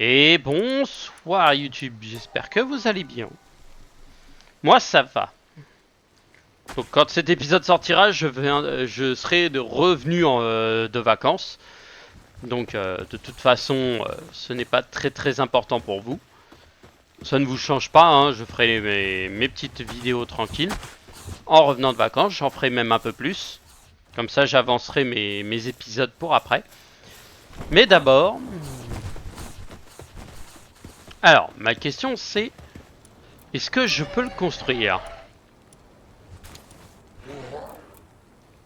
Et bonsoir YouTube, j'espère que vous allez bien. Moi ça va. Donc quand cet épisode sortira, je serai revenu de vacances. Donc de toute façon, ce n'est pas très important pour vous. Ça ne vous change pas, hein, je ferai mes petites vidéos tranquilles. En revenant de vacances, j'en ferai même un peu plus. Comme ça j'avancerai mes épisodes pour après. Mais d'abord... Alors, ma question c'est... Est-ce que je peux le construire?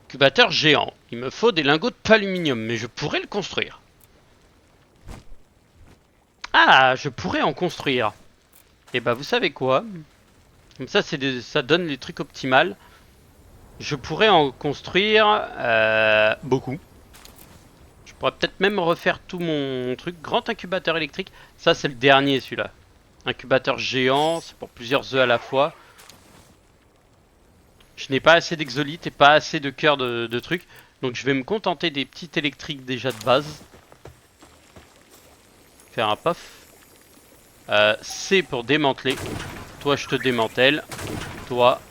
Incubateur géant. Il me faut des lingots de aluminium, mais je pourrais le construire. Ah, je pourrais en construire. Et bah vous savez quoi? Comme ça, ça donne les trucs optimales. Je pourrais en construire beaucoup. Je pourrais peut-être même refaire tout mon truc. Grand incubateur électrique. Ça, c'est le dernier, celui-là. Incubateur géant, c'est pour plusieurs œufs à la fois. Je n'ai pas assez d'exolite et pas assez de cœur de trucs. Donc je vais me contenter des petites électriques déjà de base. Faire un puff. C pour démanteler. Toi, je te démantèle. Toi,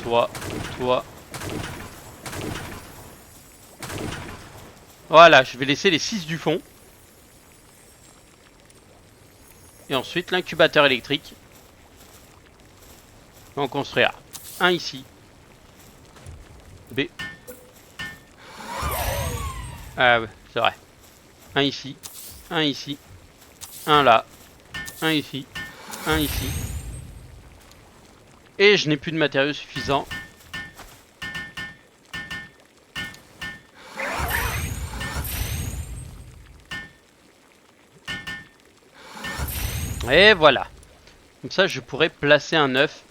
toi, toi. Voilà, je vais laisser les 6 du fond. Et ensuite, l'incubateur électrique. On va en construire un ici. B. Ah ouais, c'est vrai. Un ici. Un ici. Un là. Un ici. Un ici. Et je n'ai plus de matériaux suffisants. Et voilà. Comme ça, je pourrais placer un œuf.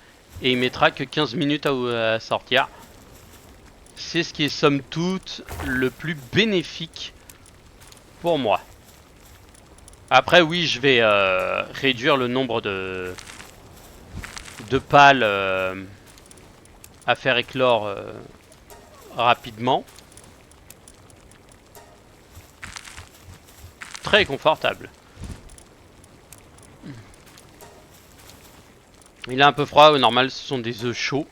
Et il mettra que 15 minutes à sortir. C'est ce qui est somme toute le plus bénéfique pour moi. Après oui, je vais réduire le nombre de pales à faire éclore rapidement. Très confortable. Il est un peu froid, au normal ce sont des œufs chauds.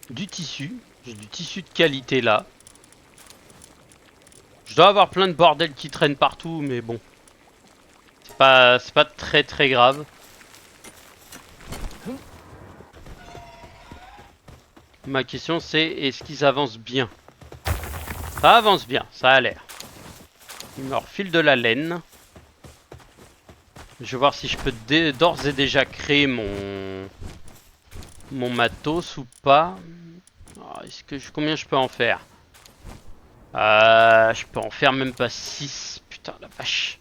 Du tissu, j'ai du tissu de qualité là. Je dois avoir plein de bordel qui traîne partout, mais bon. C'est pas très grave. Ma question c'est, est-ce qu'ils avancent bien? Ça avance bien, ça a l'air. Il me refile de la laine. Je vais voir si je peux d'ores et déjà créer mon matos ou pas. Oh, combien je peux en faire? Je peux en faire même pas 6. Putain la vache.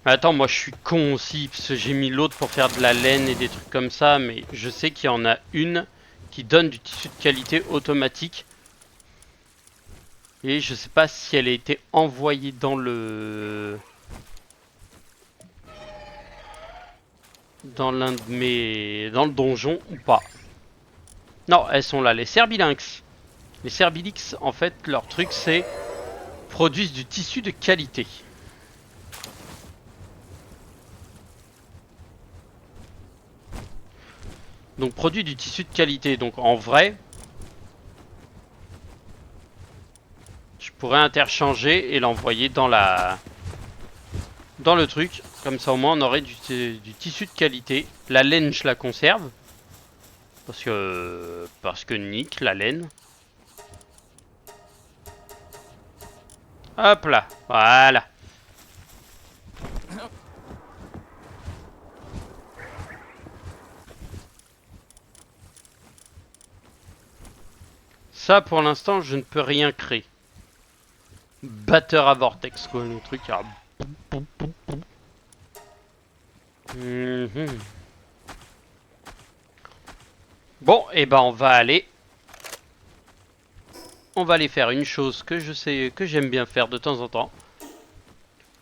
Mais attends, moi je suis con aussi parce que j'ai mis l'autre pour faire de la laine et des trucs comme ça, mais je sais qu'il y en a une qui donne du tissu de qualité automatique. Et je sais pas si elle a été envoyée dans le... dans l'un de mes... dans le donjon ou pas. Non, elles sont là, les Serbilinx. Les Serbilix, en fait, leur truc c'est... produisent du tissu de qualité. Donc produit du tissu de qualité. Donc en vrai... je pourrais interchanger et l'envoyer dans la... dans le truc. Comme ça au moins on aurait du tissu de qualité. La laine je la conserve. Parce que nique la laine. Hop là, voilà. Ça pour l'instant je ne peux rien créer. Batteur à vortex quoi, le truc. Ah. Bon, et ben on va aller. On va aller faire une chose que je sais que j'aime bien faire de temps en temps.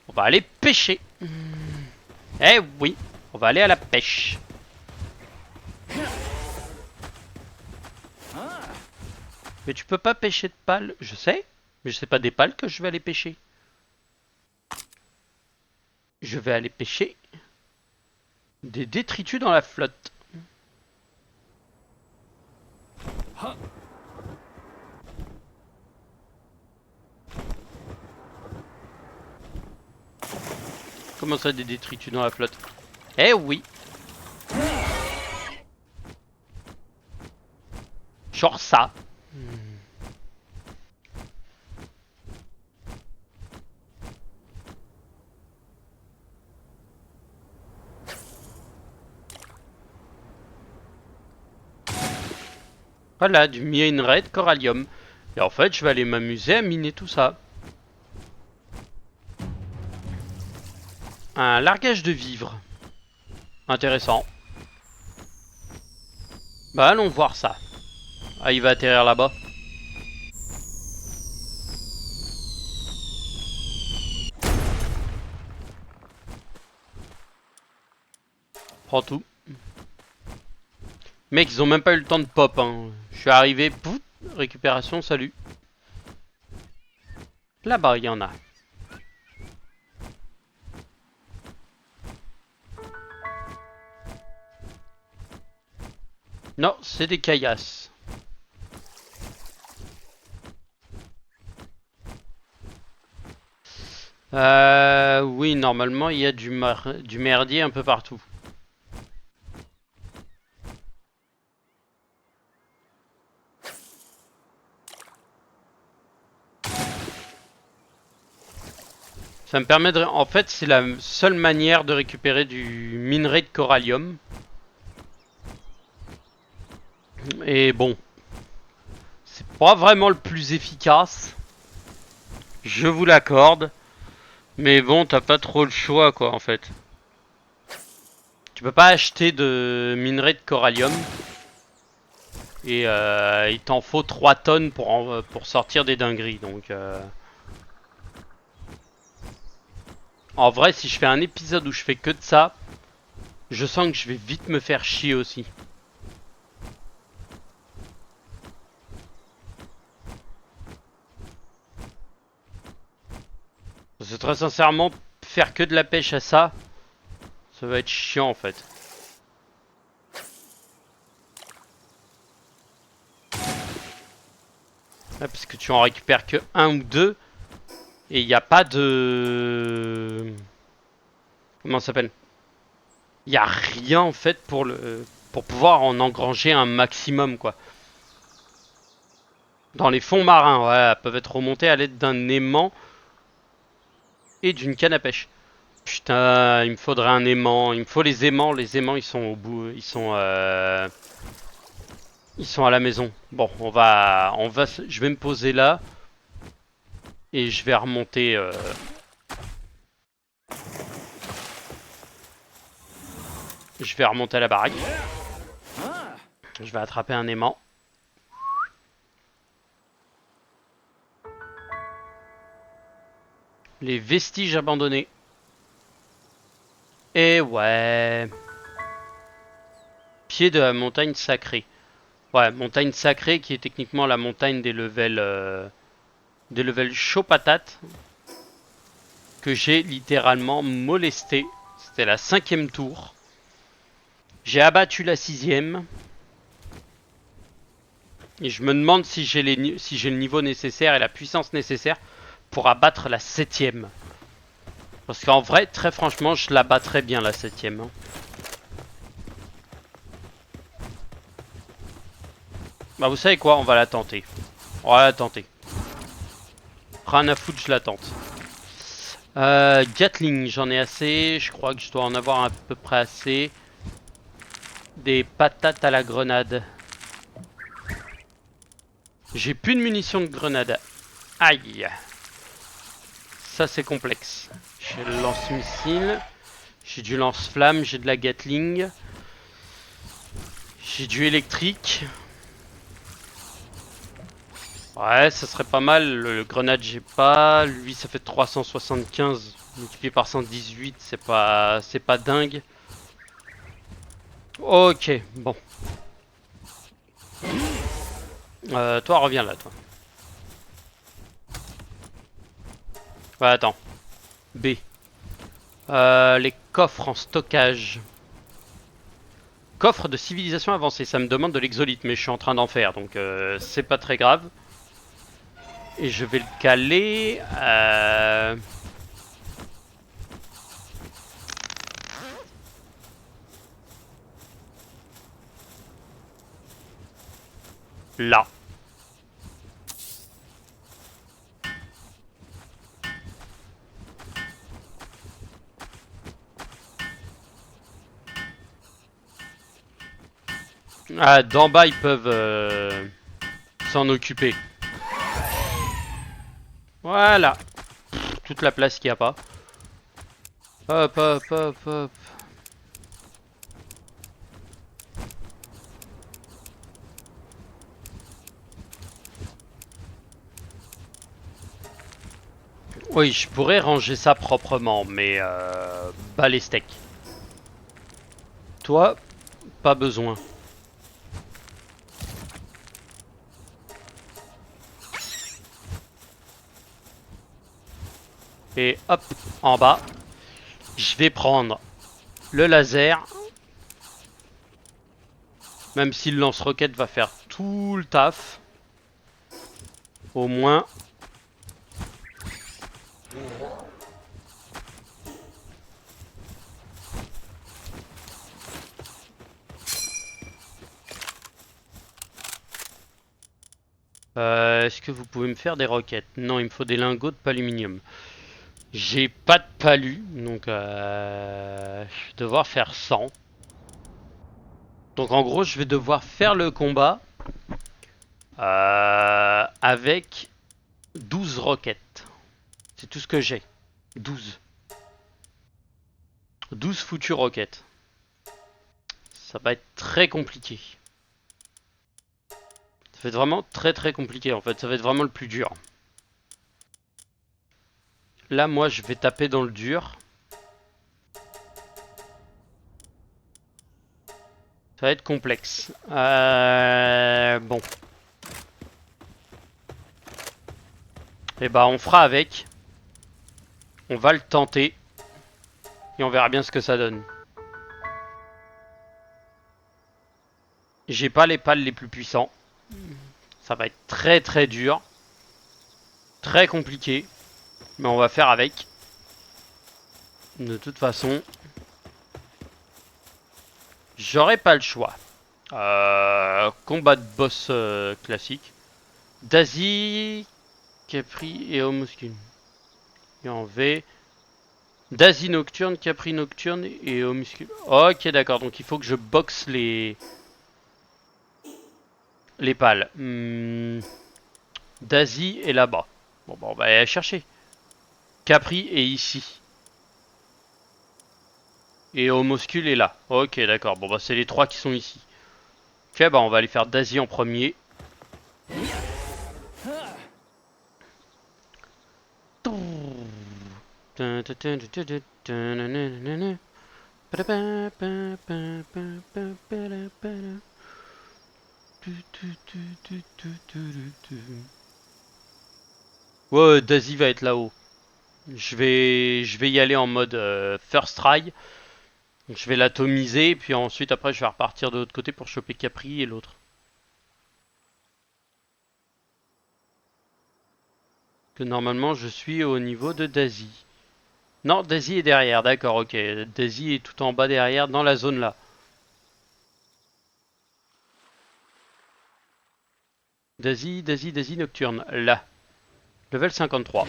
On va aller pêcher. Eh oui, on va aller à la pêche. Mais tu peux pas pêcher de pales, je sais. Mais c'est pas des pales que je vais aller pêcher. Je vais aller pêcher des détritus dans la flotte. Comment ça, des détritus dans la flotte? Eh oui. Genre ça. Voilà, du minerai de corallium. Et en fait, je vais aller m'amuser à miner tout ça. Un largage de vivres. Intéressant. Bah allons voir ça. Ah, il va atterrir là-bas. Prends tout. Mec, ils ont même pas eu le temps de pop, hein. Je suis arrivé, pouf, récupération, salut. Là-bas, il y en a. Non, c'est des caillasses. Oui, normalement, il y a du merdier un peu partout. Ça me permet de... En fait, c'est la seule manière de récupérer du minerai de corallium. Et bon, c'est pas vraiment le plus efficace. Je vous l'accorde. Mais bon, t'as pas trop le choix, quoi, en fait. Tu peux pas acheter de minerai de corallium. Et il t'en faut 3 tonnes pour sortir des dingueries. Donc, en vrai, si je fais un épisode où je fais que de ça, je sens que je vais vite me faire chier aussi. Parce que très sincèrement, faire que de la pêche à ça, ça va être chiant en fait. Ouais, parce que tu en récupères que 1 ou 2. Et il n'y a pas de... Comment ça s'appelle? Il n'y a rien en fait pour pouvoir en engranger un maximum quoi. Dans les fonds marins, ouais, elles peuvent être remontées à l'aide d'un aimant et d'une canne à pêche. Putain, il me faudrait un aimant. Il me faut les aimants. Les aimants, ils sont au bout. Ils sont à la maison. Bon, je vais me poser là et je vais remonter. Je vais remonter à la baraque. Je vais attraper un aimant. Les vestiges abandonnés. Et ouais. Pied de la montagne sacrée. Ouais, montagne sacrée qui est techniquement la montagne des levels chaud patate. Que j'ai littéralement molesté. C'était la 5e tour. J'ai abattu la 6e. Et je me demande si j'ai le niveau nécessaire et la puissance nécessaire pour abattre la 7e. Parce qu'en vrai, très franchement, je la battrais bien la 7e. Hein. Bah vous savez quoi, on va la tenter. On va la tenter. Rien à foutre, je la tente. Gatling, j'en ai assez. Je crois que je dois en avoir à peu près assez. Des patates à la grenade. J'ai plus de munitions de grenade. Aïe. Ça c'est complexe. J'ai le lance-missile. J'ai du lance-flamme. J'ai de la Gatling. J'ai du électrique. Ouais, ça serait pas mal. Le grenade, j'ai pas. Lui, ça fait 375 multiplié par 118. C'est pas dingue. Ok, bon. Toi, reviens là, toi. Ouais, attends. B. Les coffres en stockage. Coffre de civilisation avancée. Ça me demande de l'exolite, mais je suis en train d'en faire, donc c'est pas très grave. Et je vais le caler. Là. Ah, d'en bas, ils peuvent s'en occuper. Voilà. Toute la place qu'il n'y a pas. Hop, hop, hop, hop. Oui, je pourrais ranger ça proprement, mais bas les steaks. Toi, pas besoin. Et hop, en bas, je vais prendre le laser. Même si le lance-roquette va faire tout le taf. Au moins. Est-ce que vous pouvez me faire des roquettes? Non, il me faut des lingots de paluminium. J'ai pas de palu, donc je vais devoir faire 100. Donc en gros, je vais devoir faire le combat avec 12 roquettes. C'est tout ce que j'ai. 12. 12 foutues roquettes. Ça va être très compliqué. Ça va être vraiment très compliqué en fait. Ça va être vraiment le plus dur. Là, moi, je vais taper dans le dur. Ça va être complexe. Bon. Et bah, on fera avec. On va le tenter. Et on verra bien ce que ça donne. J'ai pas les pales les plus puissants. Ça va être très dur. Très compliqué. Mais on va faire avec. De toute façon, j'aurai pas le choix. Combat de boss classique. Daisy, Capri et Homuscule. Et en V. Daisy nocturne, Capri nocturne et Homuscule. Ok, d'accord. Donc il faut que je boxe les pales. Daisy est là-bas. Bon, bah, on va aller la chercher. Capri est ici. Et Homuscule est là. Ok, d'accord. Bon, bah, c'est les trois qui sont ici. Ok, bah, on va aller faire Daisy en premier. Ouais, Daisy va être là-haut. Je vais y aller en mode first try. Je vais l'atomiser, puis ensuite après je vais repartir de l'autre côté pour choper Capri et l'autre. Que normalement je suis au niveau de Daisy. Non, Daisy est derrière, d'accord, ok. Daisy est tout en bas derrière, dans la zone là. Daisy nocturne, là. Level 53.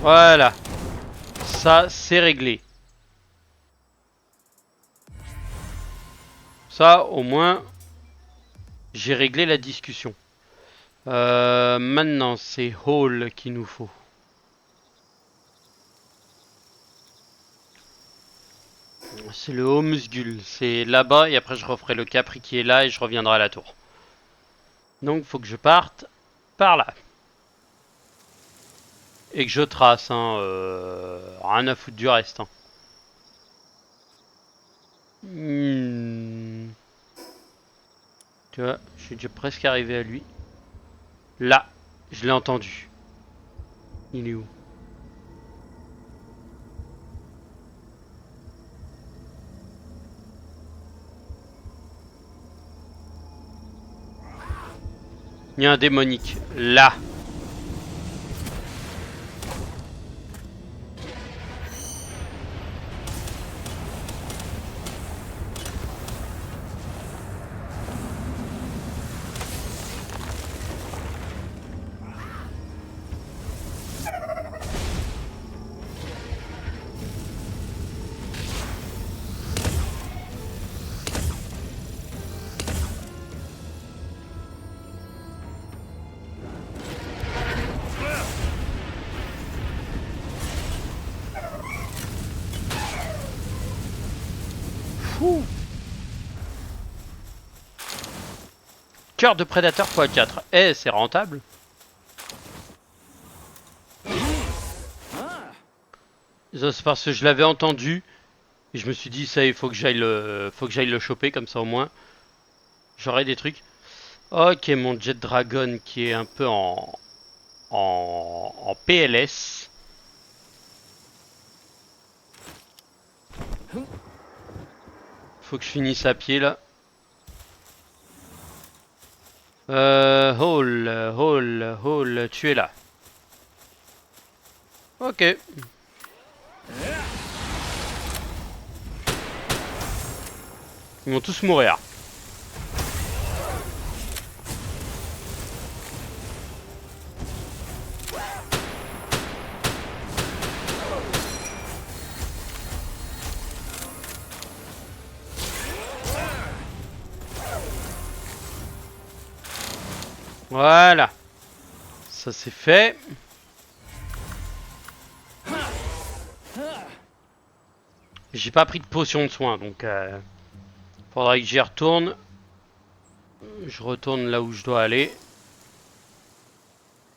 Voilà. Ça, c'est réglé. Ça, au moins, j'ai réglé la discussion. Maintenant, c'est Hall qu'il nous faut. C'est le Homusgul. C'est là-bas et après je referai le Capri qui est là et je reviendrai à la tour. Donc, faut que je parte par là. et que je trace, hein, rien à foutre du reste. Hein. Tu vois, je suis déjà presque arrivé à lui. Là, je l'ai entendu. Il est où? Il y a un démonique. Là. Fou. Cœur de prédateur x4. Eh, c'est rentable. Ça, c'est parce que je l'avais entendu. Et je me suis dit, ça, il faut que j'aille le choper, comme ça au moins. J'aurai des trucs. Ok, mon Jet Dragon qui est un peu en PLS. Faut que je finisse à pied là. Hall, tu es là. Ok. Ils vont tous mourir. Voilà. Ça c'est fait. J'ai pas pris de potion de soin, donc faudra que j'y retourne. Je retourne là où je dois aller.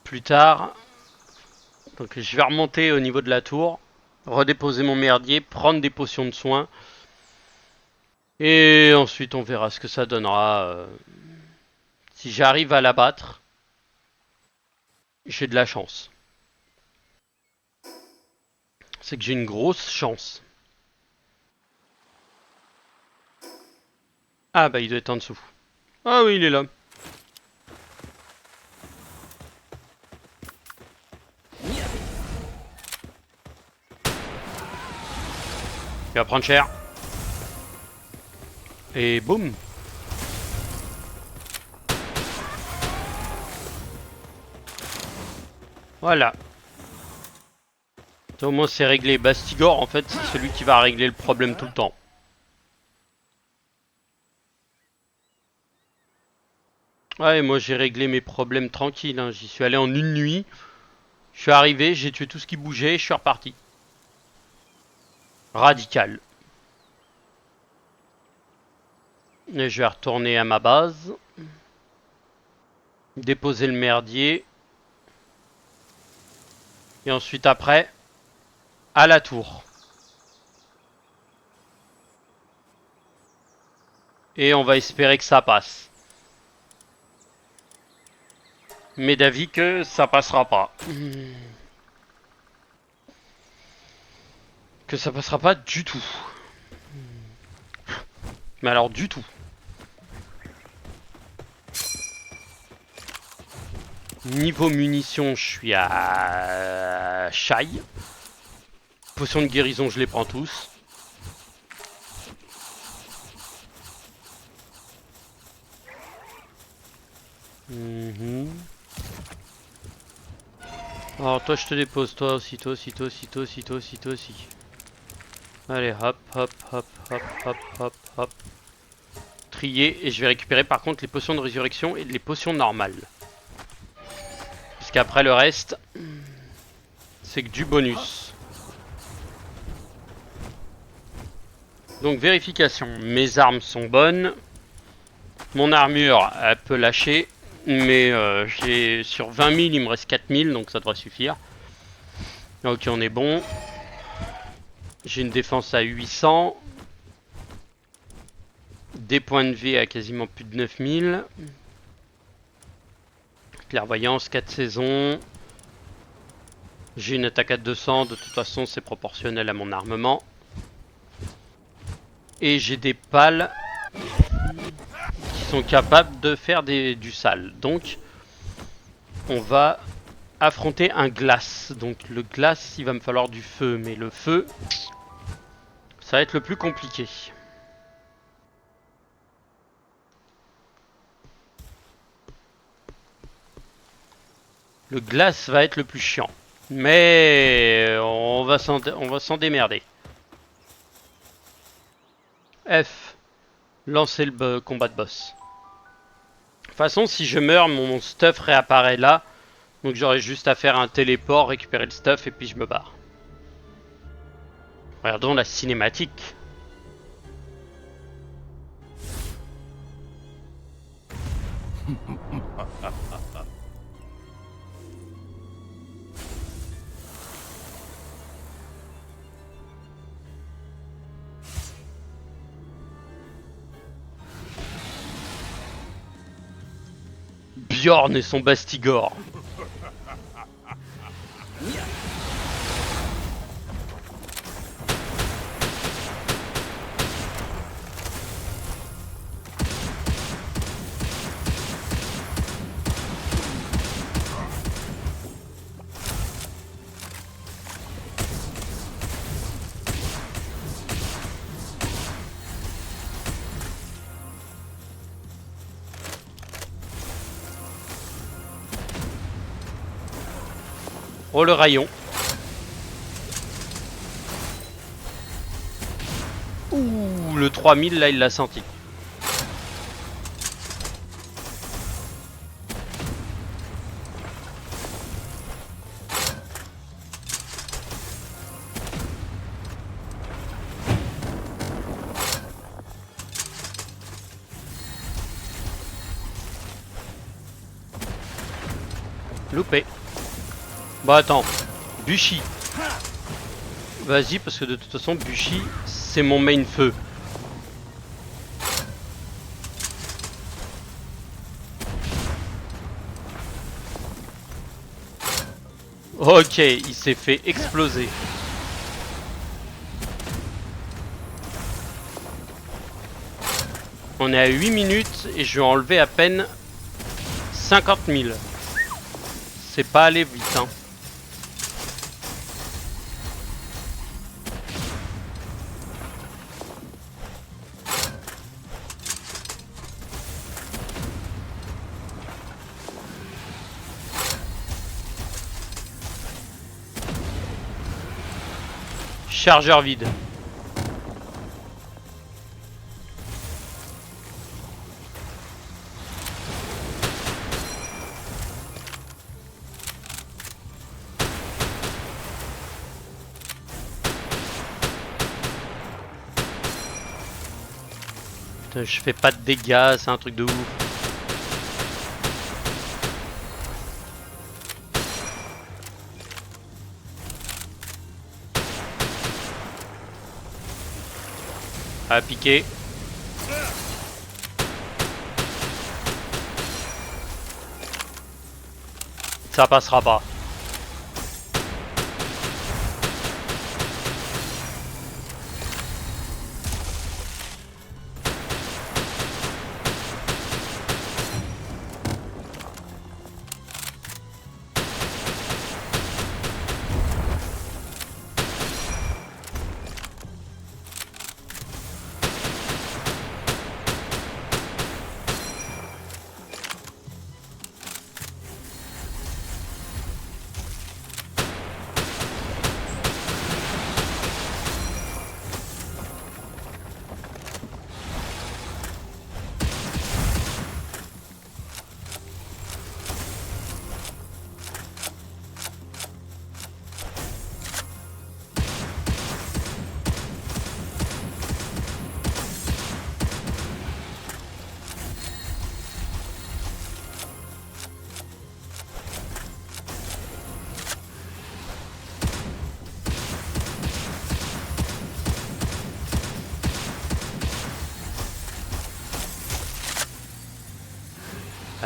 Plus tard. Donc je vais remonter au niveau de la tour. Redéposer mon merdier. Prendre des potions de soin. Et ensuite on verra ce que ça donnera. Si j'arrive à l'abattre. J'ai de la chance. C'est que j'ai une grosse chance. Ah bah il doit être en dessous. Ah oui, il est là. Il va prendre cher. Et boum. Voilà. Au moins c'est réglé. Bastigor en fait c'est celui qui va régler le problème tout le temps. Ouais, moi j'ai réglé mes problèmes tranquilles. Hein. J'y suis allé en une nuit. Je suis arrivé, j'ai tué tout ce qui bougeait et je suis reparti. Radical. Et je vais retourner à ma base. Déposer le merdier. Et ensuite après, à la tour. Et on va espérer que ça passe. Mais d'avis que ça passera pas. Que ça passera pas du tout. Mais alors du tout. Niveau munitions, je suis à Shai. Potions de guérison, je les prends tous. Alors toi je te dépose, toi aussi, toi aussi, toi aussi, toi aussi, toi aussi, toi aussi. Allez, hop, hop, hop, hop, hop, hop, hop. Trier, et je vais récupérer par contre les potions de résurrection et les potions normales. Parce qu'après le reste, c'est que du bonus. Donc vérification, mes armes sont bonnes. Mon armure, elle peut lâcher. Mais j'ai sur 20 000, il me reste 4 000, donc ça devrait suffire. Ok, on est bon. J'ai une défense à 800. Des points de vie à quasiment plus de 9000. Clairvoyance, 4 saisons. J'ai une attaque à 200, de toute façon c'est proportionnel à mon armement. Et j'ai des pales qui sont capables de faire du sale. Donc on va affronter un glace. Donc le glace, il va me falloir du feu. Mais le feu, ça va être le plus compliqué. Le glace va être le plus chiant. Mais on va s'en démerder. F. Lancer le combat de boss. De toute façon, si je meurs, mon stuff réapparaît là. Donc j'aurai juste à faire un téléport, récupérer le stuff et puis je me barre. Regardons la cinématique. Bjorn et son Bastigor. Oh le rayon. Ouh, le 3000 là il l'a senti. Loupé. Bah attends, Bushi. Vas-y parce que de toute façon Bushi c'est mon main feu. Ok, il s'est fait exploser. On est à 8 minutes et je vais enlever à peine 50 000. C'est pas allé vite hein. Chargeur vide. Putain, je fais pas de dégâts, c'est un truc de ouf. À piquer. Ça passera pas.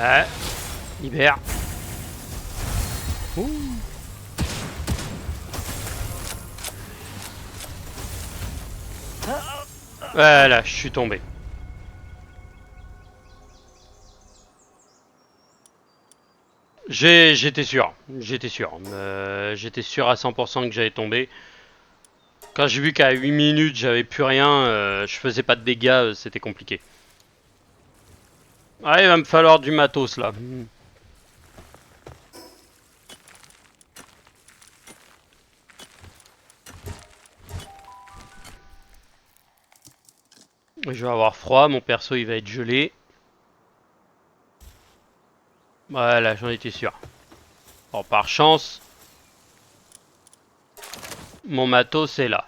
Ah, libère. Ouh. Voilà, je suis tombé. J'étais sûr, j'étais sûr à 100% que j'allais tomber. Quand j'ai vu qu'à 8 minutes j'avais plus rien, je faisais pas de dégâts, c'était compliqué. Ah, il va me falloir du matos là. Je vais avoir froid, mon perso il va être gelé. Voilà, j'en étais sûr. Bon, par chance, mon matos est là.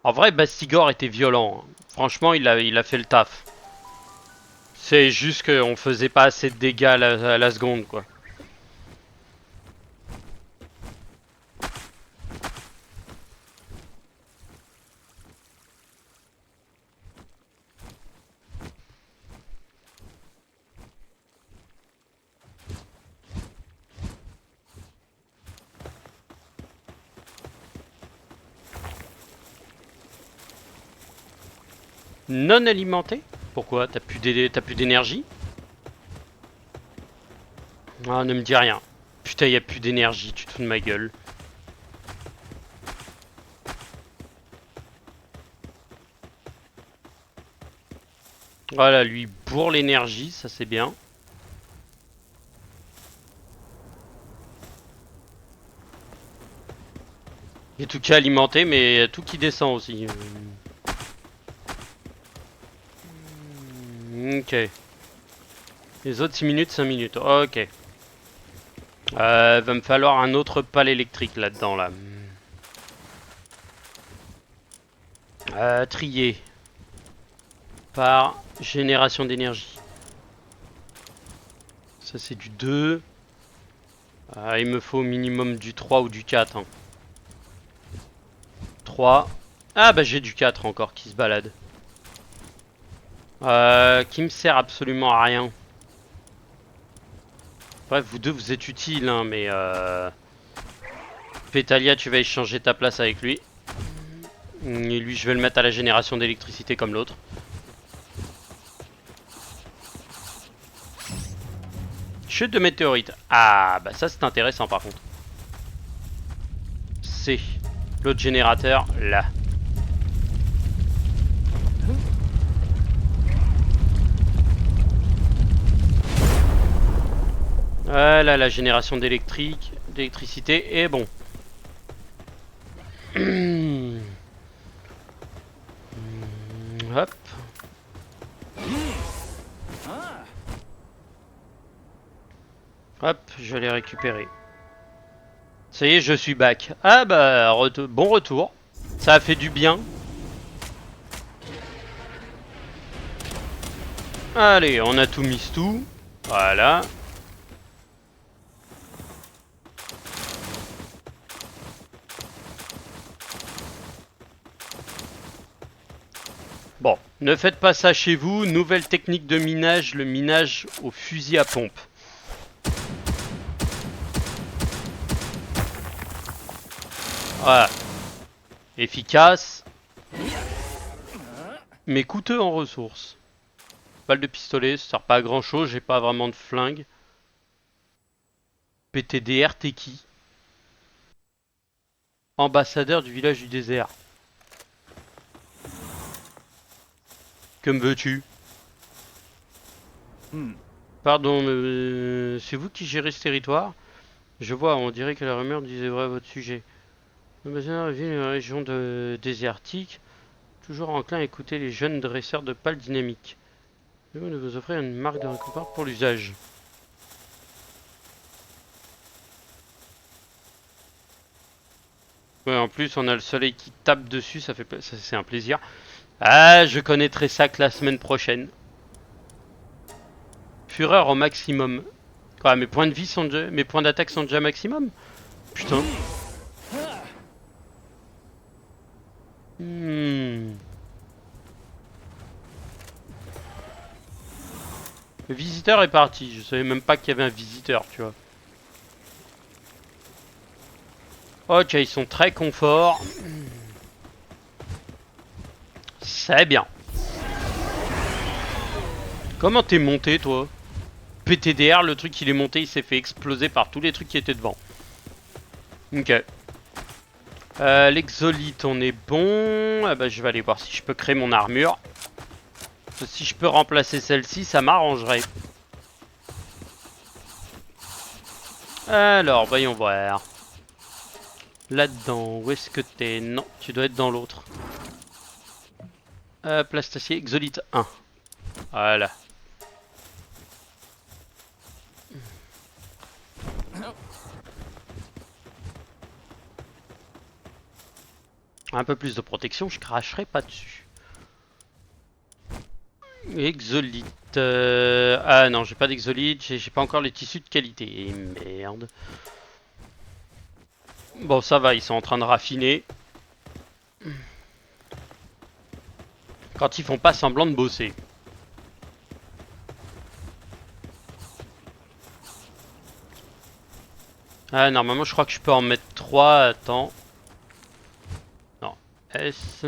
En vrai, Bastigor était violent. Franchement, il a fait le taf. C'est juste qu'on faisait pas assez de dégâts à la seconde, quoi. Non alimenté? Pourquoi? T'as plus d'énergie? Ah, ne me dis rien. Putain, y a plus d'énergie, tu te fous de ma gueule. Voilà, lui bourre l'énergie, ça c'est bien. Il y a tout qui est alimenté, mais y a tout qui descend aussi. Ok. Les autres 6 minutes, 5 minutes. Ok. Va me falloir un autre pal électrique là-dedans, là. Trier par génération d'énergie. Ça c'est du 2. Il me faut au minimum du 3 ou du 4. Hein. 3. Ah bah j'ai du 4 encore qui se balade. Qui me sert absolument à rien. Bref, vous deux vous êtes utiles, hein, mais Pétalia, tu vas échanger ta place avec lui. Et lui, je vais le mettre à la génération d'électricité comme l'autre. Chute de météorite. Ah, bah ça c'est intéressant par contre. C'est l'autre générateur là. Voilà, la génération d'électricité est bon. Hop. Hop, je l'ai récupéré. Ça y est, je suis back. Ah bah, bon retour. Ça a fait du bien. Allez, on a tout mis tout. Voilà. Bon, ne faites pas ça chez vous. Nouvelle technique de minage, le minage au fusil à pompe. Voilà. Efficace. Mais coûteux en ressources. Balle de pistolet, ça sert pas à grand chose, j'ai pas vraiment de flingue. PTDR, t'es qui? Ambassadeur du village du désert. Que me veux-tu? Pardon, c'est vous qui gérez ce territoire? Je vois, on dirait que la rumeur disait vrai à votre sujet. Ambassadeur vit une région désertique, toujours enclin à écouter les jeunes dresseurs de pales dynamiques. Je vais vous offrir une marque de récompense pour l'usage. Ouais, en plus, on a le soleil qui tape dessus, ça c'est un plaisir. Ah, je connaîtrai ça que la semaine prochaine. Fureur au maximum. Quoi, mes points de vie sont déjà, mes points d'attaque sont déjà maximum? Putain. Le visiteur est parti. Je savais même pas qu'il y avait un visiteur, tu vois. Ok, ils sont très confort. C'est bien. Comment t'es monté, toi? PTDR, le truc il est monté, il s'est fait exploser par tous les trucs qui étaient devant. Ok. L'exolite, on est bon. Ah bah, je vais aller voir si je peux créer mon armure. Si je peux remplacer celle-ci, ça m'arrangerait. Alors, voyons voir. Là-dedans, où est-ce que t'es? Non, tu dois être dans l'autre. Plastacier, Exolite 1. Voilà. Un peu plus de protection, je cracherai pas dessus. Exolite. Ah non, j'ai pas d'exolite, j'ai pas encore les tissus de qualité. Merde. Bon, ça va, ils sont en train de raffiner. Quand ils font pas semblant de bosser. Ah, normalement, je crois que je peux en mettre 3. Attends. Non. S.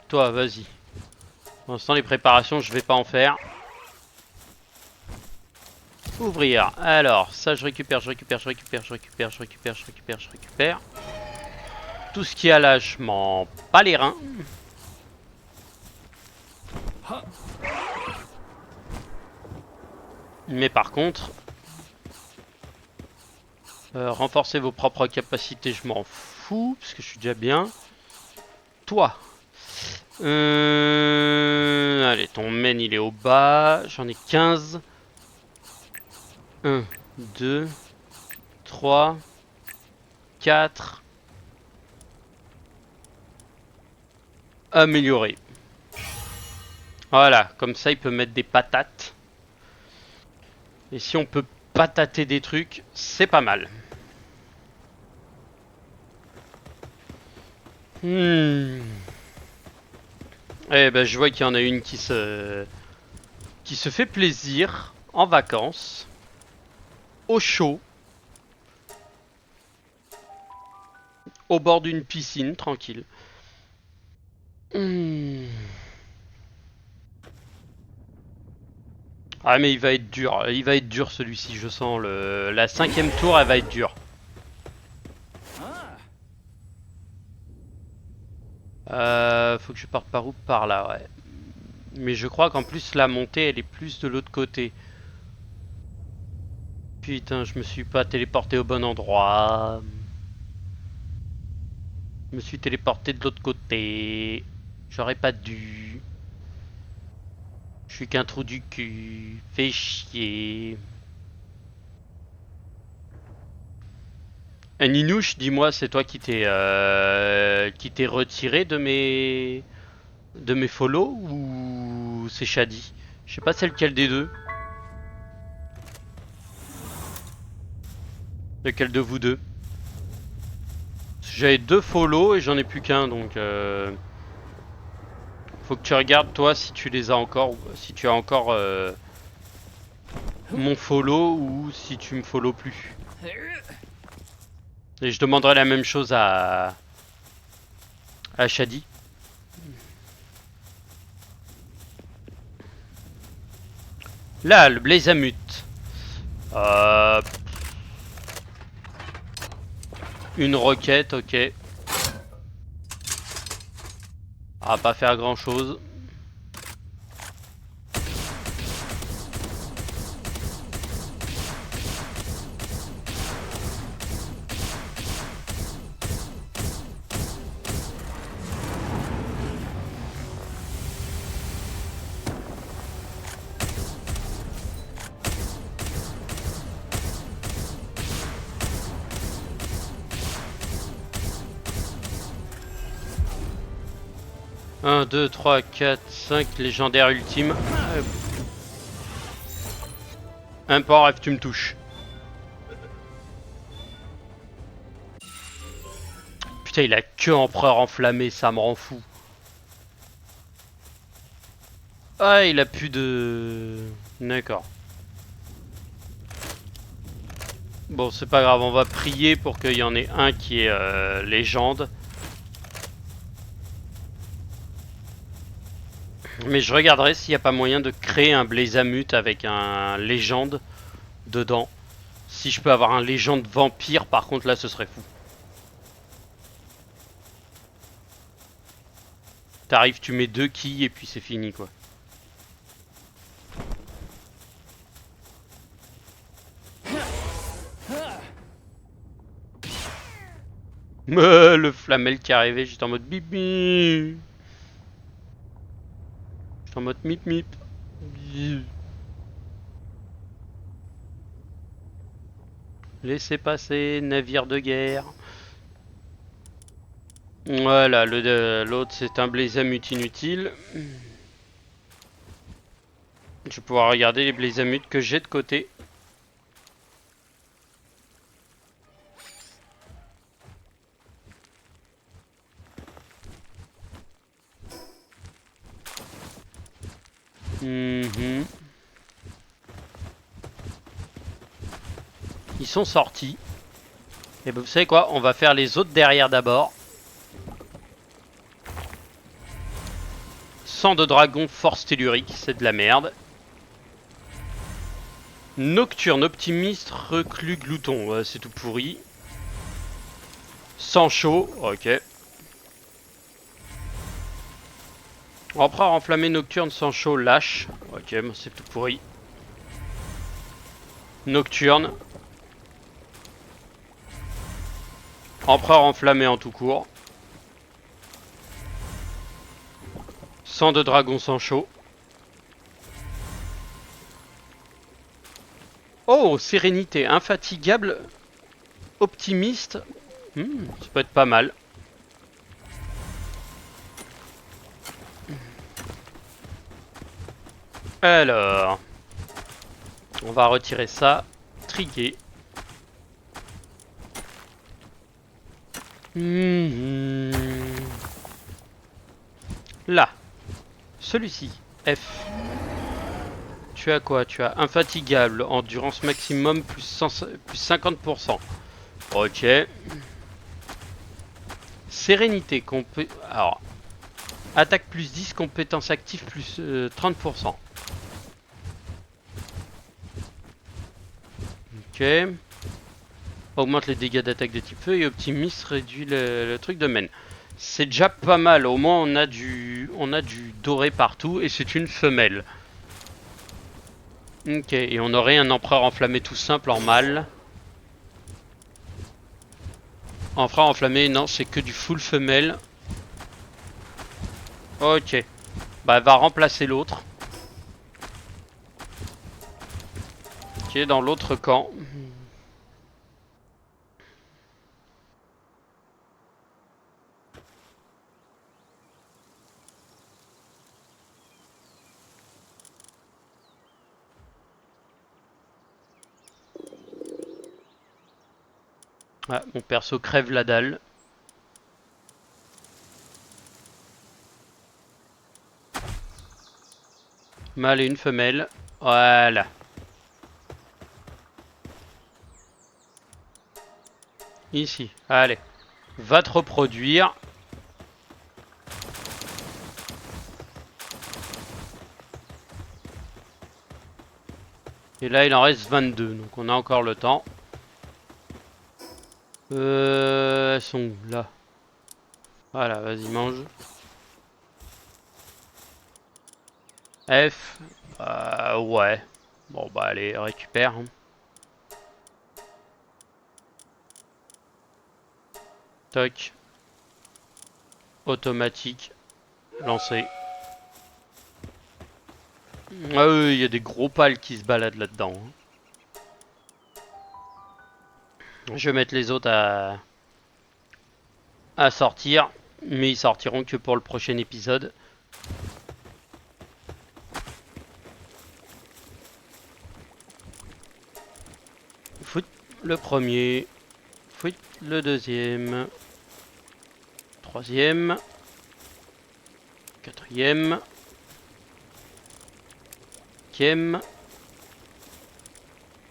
Toi, vas-y. Pour l'instant, les préparations, je vais pas en faire. Ouvrir. Alors, ça, je récupère. Tout ce qui est à là, je m'en bats les reins. Mais par contre, renforcer vos propres capacités, je m'en fous, parce que je suis déjà bien. Toi. Allez, ton main, il est au bas. J'en ai 15. 1, 2, 3, 4. Améliorer. Voilà, comme ça, il peut mettre des patates. Et si on peut patater des trucs, c'est pas mal. Eh ben, je vois qu'il y en a une qui se fait plaisir en vacances, au chaud, au bord d'une piscine, tranquille. Ah mais il va être dur celui-ci, je sens la 5ème tour, elle va être dure. Faut que je parte par où? Par là, ouais. Mais je crois qu'en plus la montée elle est plus de l'autre côté. Putain, je me suis pas téléporté au bon endroit. Je me suis téléporté de l'autre côté. J'aurais pas dû. Je suis qu'un trou du cul. Fais chier. Ninouche, dis-moi, c'est toi qui t'es retiré de mes follow ou c'est Shadi? Je sais pas c'est lequel des deux. Lequel de vous deux? J'avais 2 follow et j'en ai plus qu'un donc faut que tu regardes toi si tu les as encore, si tu as encore mon follow ou si tu me follow plus. Et je demanderai la même chose à Shadi. Là, le Blazamut. Euh, une roquette, ok. À pas faire grand chose. Un, 2, 3, 4, 5 légendaires ultimes. Un port F, tu me touches. Putain, il a que empereur enflammé, ça me rend fou. Ah, il a plus de... D'accord. Bon, c'est pas grave, on va prier pour qu'il y en ait un qui est légende. Mais je regarderai s'il n'y a pas moyen de créer un Blazamut avec un légende dedans. Si je peux avoir un légende vampire, par contre, là, ce serait fou. T'arrives, tu mets 2 quilles et puis c'est fini, quoi. Le flamel qui est arrivé, j'étais en mode bip bip. J'étais en mode mip mip. Laissez passer, navire de guerre. Voilà, l'autre c'est un Blazamut inutile. Je vais pouvoir regarder les Blazamut que j'ai de côté. Ils sont sortis. Et vous savez quoi? On va faire les autres derrière d'abord. Sang de dragon, force tellurique, c'est de la merde. Nocturne, optimiste, reclus, glouton, c'est tout pourri. Sang chaud, ok. Empereur enflammé, nocturne, sang chaud, lâche. Ok, c'est tout pourri. Nocturne. Empereur enflammé en tout court. Sang de dragon, sang chaud. Oh, sérénité, infatigable, optimiste. Ça peut être pas mal. Alors, on va retirer ça. Triguer. Là, celui-ci, F. Tu as quoi? Tu as infatigable, endurance maximum plus 50%. Ok. Sérénité, alors, attaque plus 10, compétence active plus 30%. Ok. Augmente les dégâts d'attaque de type feu et optimiste réduit le truc de mène. C'est déjà pas mal, au moins on a du doré partout et c'est une femelle. Ok, et on aurait un empereur enflammé tout simple en mâle. Empereur enflammé, non, c'est que du full femelle. Ok. Bah, elle va remplacer l'autre. Qui est dans l'autre camp. Ah, mon perso crève la dalle. Mâle et une femelle. Voilà. Ici. Allez. Va te reproduire. Et là, il en reste 22. Donc on a encore le temps. Elles sont où? Là. Voilà, vas-y, mange. F. Ouais. Bon, bah, allez, récupère. Toc. Automatique. Lancé. Ah oui, il y a des gros pales qui se baladent là-dedans. Je vais mettre les autres à sortir. Mais ils sortiront que pour le prochain épisode. Foot le premier. Foot le deuxième. Troisième. Quatrième. cinquième,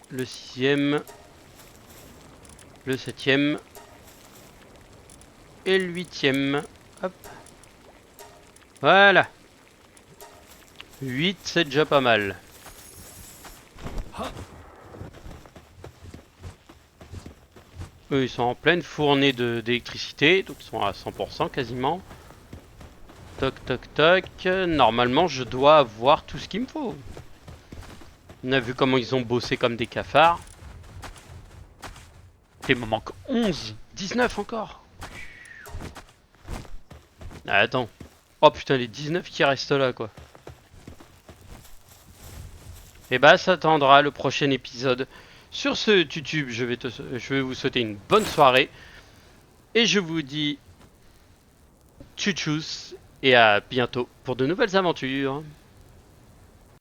le sixième, le septième et le huitième. Hop. Voilà. 8, c'est déjà pas mal. Eux, ils sont en pleine fournée d'électricité, donc ils sont à 100% quasiment. Toc toc toc. Normalement, je dois avoir tout ce qu'il me faut. On a vu comment ils ont bossé comme des cafards. Il me manque 11. 19 encore. Ah, attends. Oh putain, les 19 qui restent là, quoi. Et bah, ça attendra le prochain épisode. Sur ce YouTube, je vais vous souhaiter une bonne soirée. Et je vous dis tchutchous et à bientôt pour de nouvelles aventures.